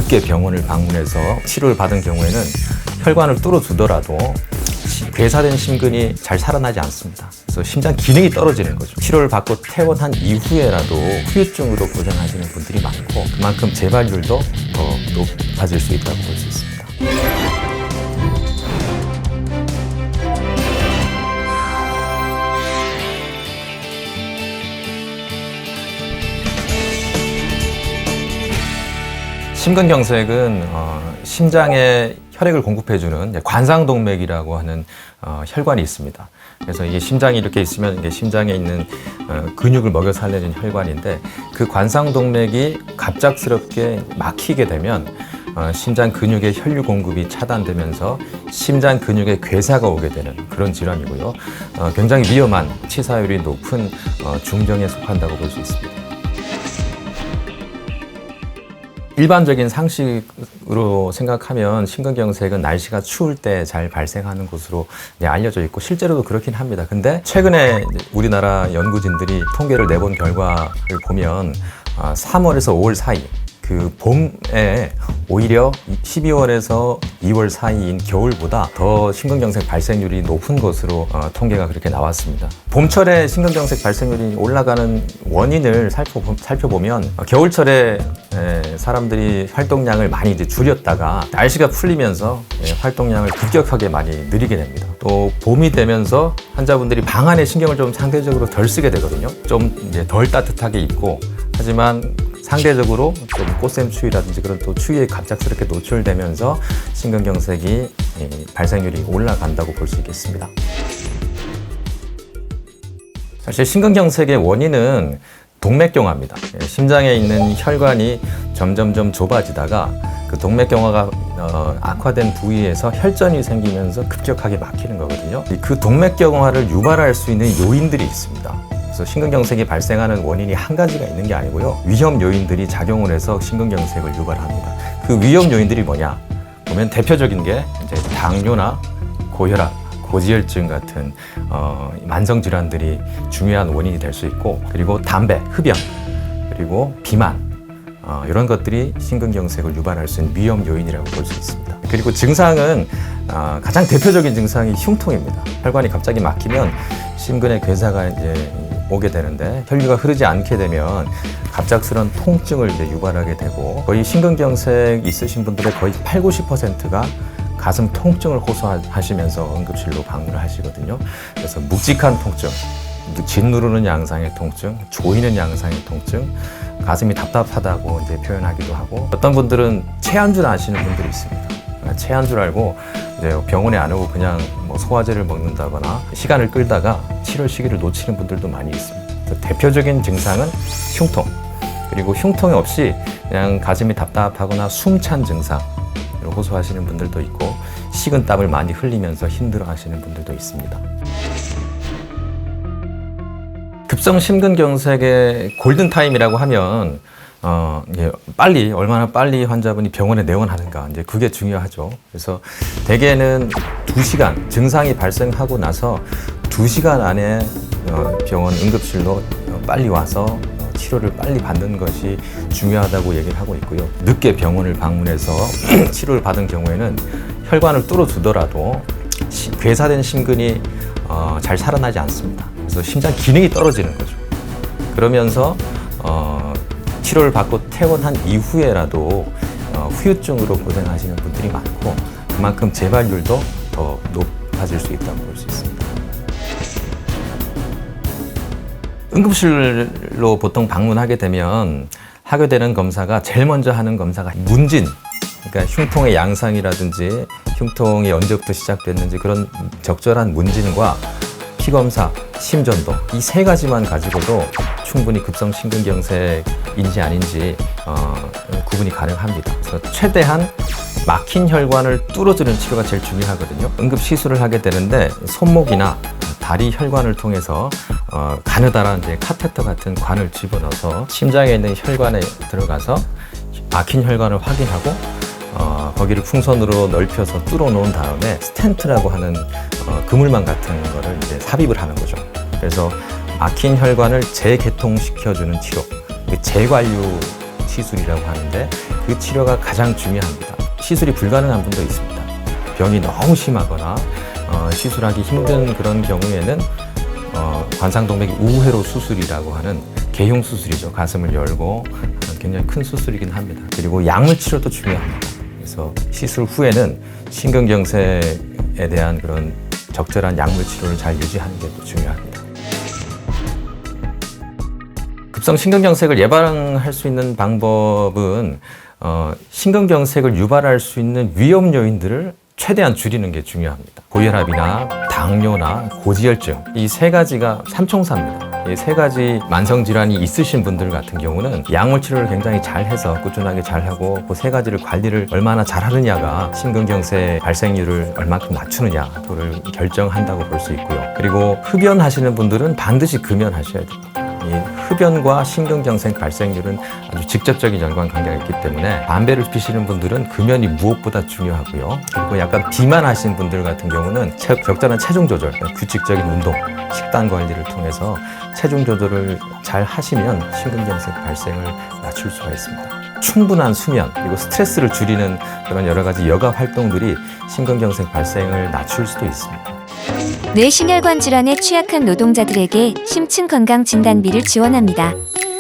늦게 병원을 방문해서 치료를 받은 경우에는 혈관을 뚫어주더라도 괴사된 심근이 잘 살아나지 않습니다. 그래서 심장 기능이 떨어지는 거죠. 치료를 받고 퇴원한 이후에라도 후유증으로 고생하시는 분들이 많고 그만큼 재발률도 더 높아질 수 있다고 볼 수 있습니다. 심근경색은 심장에 혈액을 공급해주는 관상동맥이라고 하는 혈관이 있습니다. 그래서 이게 심장이 이렇게 있으면 이게 심장에 있는 근육을 먹여 살리는 혈관인데 그 관상동맥이 갑작스럽게 막히게 되면 심장 근육의 혈류 공급이 차단되면서 심장 근육에 괴사가 오게 되는 그런 질환이고요. 굉장히 위험한 치사율이 높은 중병에 속한다고 볼 수 있습니다. 일반적인 상식으로 생각하면 심근경색은 날씨가 추울 때 잘 발생하는 것으로 알려져 있고 실제로도 그렇긴 합니다. 근데 최근에 우리나라 연구진들이 통계를 내본 결과를 보면 3월에서 5월 사이 그 봄에 오히려 12월에서 2월 사이인 겨울보다 더 심근경색 발생률이 높은 것으로 통계가 그렇게 나왔습니다. 봄철에 심근경색 발생률이 올라가는 원인을 살펴보면 겨울철에 사람들이 활동량을 많이 이제 줄였다가 날씨가 풀리면서 활동량을 급격하게 많이 늘리게 됩니다. 또 봄이 되면서 환자분들이 방 안에 신경을 좀 상대적으로 덜 쓰게 되거든요. 좀 이제 덜 따뜻하게 입고 하지만 상대적으로 좀 꽃샘추위라든지 그런 또 추위에 갑작스럽게 노출되면서 심근경색이 발생률이 올라간다고 볼 수 있겠습니다. 사실 심근경색의 원인은 동맥경화입니다. 심장에 있는 혈관이 점점점 좁아지다가 그 동맥경화가 악화된 부위에서 혈전이 생기면서 급격하게 막히는 거거든요. 그 동맥경화를 유발할 수 있는 요인들이 있습니다. 그래서 심근경색이 발생하는 원인이 한 가지가 있는 게 아니고요. 위험 요인들이 작용을 해서 심근경색을 유발합니다. 그 위험 요인들이 뭐냐? 보면 대표적인 게 이제 당뇨나 고혈압, 고지혈증 같은 만성 질환들이 중요한 원인이 될 수 있고, 그리고 담배, 흡연, 그리고 비만 이런 것들이 심근경색을 유발할 수 있는 위험 요인이라고 볼 수 있습니다. 그리고 증상은 가장 대표적인 증상이 흉통입니다. 혈관이 갑자기 막히면 심근에 괴사가 이제 오게 되는데 혈류가 흐르지 않게 되면 갑작스런 통증을 이제 유발하게 되고 거의 심근경색 있으신 분들의 거의 80~90%가 가슴 통증을 호소하시면서 응급실로 방문을 하시거든요. 그래서 묵직한 통증, 짓누르는 양상의 통증, 조이는 양상의 통증, 가슴이 답답하다고 이제 표현하기도 하고 어떤 분들은 체한 줄 아시는 분들이 있습니다. 체한 줄 알고 이제 병원에 안 오고 그냥 뭐 소화제를 먹는다거나 시간을 끌다가 치료 시기를 놓치는 분들도 많이 있습니다. 대표적인 증상은 흉통, 그리고 흉통이 없이 그냥 가슴이 답답하거나 숨찬 증상을 호소하시는 분들도 있고 식은땀을 많이 흘리면서 힘들어하시는 분들도 있습니다. 급성 심근경색의 골든타임이라고 하면 얼마나 빨리 환자분이 병원에 내원하는가, 이제 그게 중요하죠. 그래서 대개는 2시간, 증상이 발생하고 나서 2시간 안에 병원 응급실로 빨리 와서 치료를 빨리 받는 것이 중요하다고 얘기를 하고 있고요. 늦게 병원을 방문해서 치료를 받은 경우에는 혈관을 뚫어주더라도 괴사된 심근이 잘 살아나지 않습니다. 그래서 심장 기능이 떨어지는 거죠. 그러면서 치료를 받고 퇴원한 이후에라도 후유증으로 고생하시는 분들이 많고 그만큼 재발률도 더 높아질 수 있다고 볼 수 있습니다. 응급실로 보통 방문하게 되면 하게 되는 검사가 제일 먼저 하는 검사가 문진, 그러니까 흉통의 양상이라든지 흉통이 언제부터 시작됐는지 그런 적절한 문진과 피검사, 심전도 이 세 가지만 가지고도 충분히 급성 심근경색인지 아닌지 구분이 가능합니다. 그래서 최대한 막힌 혈관을 뚫어주는 치료가 제일 중요하거든요. 응급 시술을 하게 되는데 손목이나 다리 혈관을 통해서 가느다란 이제 카테터 같은 관을 집어넣어서 심장에 있는 혈관에 들어가서 막힌 혈관을 확인하고 거기를 풍선으로 넓혀서 뚫어 놓은 다음에 스텐트라고 하는 그물망 같은 거를 이제 삽입을 하는 거죠. 그래서 막힌 혈관을 재개통시켜주는 치료, 재관류 시술이라고 하는데 그 치료가 가장 중요합니다. 시술이 불가능한 분도 있습니다. 병이 너무 심하거나 시술하기 힘든 그런 경우에는 관상동맥 우회로 수술이라고 하는 개흉 수술이죠. 가슴을 열고 굉장히 큰 수술이긴 합니다. 그리고 약물 치료도 중요합니다. 그래서 시술 후에는 심근경색에 대한 그런 적절한 약물 치료를 잘 유지하는 게 또 중요합니다. 급성 심근경색을 예방할 수 있는 방법은 심근경색을 유발할 수 있는 위험 요인들을 최대한 줄이는 게 중요합니다. 고혈압이나 당뇨나 고지혈증 이 세 가지가 삼총사입니다. 이 세 가지 만성 질환이 있으신 분들 같은 경우는 약물 치료를 굉장히 잘 해서 꾸준하게 잘 하고 그 세 가지를 관리를 얼마나 잘 하느냐가 심근경색 발생률을 얼마큼 낮추느냐를 결정한다고 볼 수 있고요. 그리고 흡연하시는 분들은 반드시 금연하셔야 됩니다. 이 흡연과 심근경색 발생률은 아주 직접적인 연관관계가 있기 때문에 담배를 피시는 분들은 금연이 무엇보다 중요하고요. 그리고 약간 비만하신 분들 같은 경우는 적절한 체중 조절, 규칙적인 운동, 식단 관리를 통해서 체중 조절을 잘 하시면 심근경색 발생을 낮출 수가 있습니다. 충분한 수면 그리고 스트레스를 줄이는 그런 여러 가지 여가 활동들이 심근경색 발생을 낮출 수도 있습니다. 뇌심혈관 질환에 취약한 노동자들에게 심층건강진단비를 지원합니다.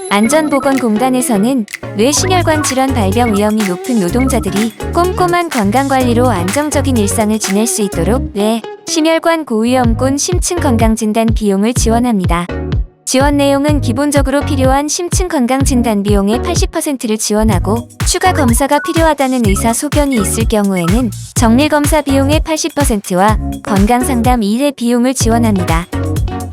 안전보건공단에서는 뇌심혈관 질환 발병 위험이 높은 노동자들이 꼼꼼한 건강관리로 안정적인 일상을 지낼 수 있도록 뇌, 심혈관 고위험군 심층건강진단 비용을 지원합니다. 지원 내용은 기본적으로 필요한 심층건강진단 비용의 80%를 지원하고 추가 검사가 필요하다는 의사 소견이 있을 경우에는 정밀검사 비용의 80%와 건강상담 1회 비용을 지원합니다.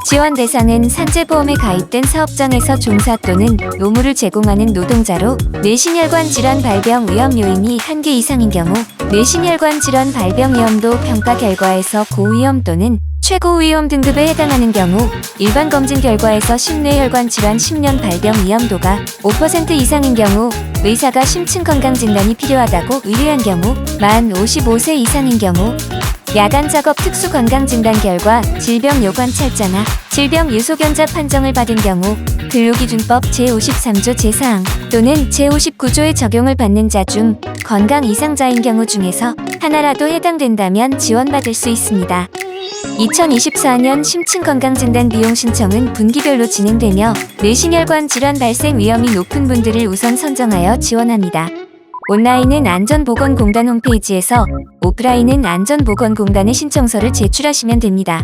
지원 대상은 산재보험에 가입된 사업장에서 종사 또는 노무를 제공하는 노동자로 뇌심혈관 질환 발병 위험 요인이 1개 이상인 경우 뇌심혈관 질환 발병 위험도 평가 결과에서 고위험 또는 최고위험 등급에 해당하는 경우 일반 검진 결과에서 심뇌혈관 질환 10년 발병 위험도가 5% 이상인 경우 의사가 심층건강진단이 필요하다고 의뢰한 경우 만 55세 이상인 경우 야간 작업 특수 건강진단 결과 질병 요관찰자나 질병 유소견자 판정을 받은 경우 근로기준법 제53조 제4항 또는 제59조의 적용을 받는 자 중 건강 이상자인 경우 중에서 하나라도 해당된다면 지원받을 수 있습니다. 2024년 심층건강진단 비용 신청은 분기별로 진행되며 뇌심혈관 질환 발생 위험이 높은 분들을 우선 선정하여 지원합니다. 온라인은 안전보건공단 홈페이지에서, 오프라인은 안전보건공단에 신청서를 제출하시면 됩니다.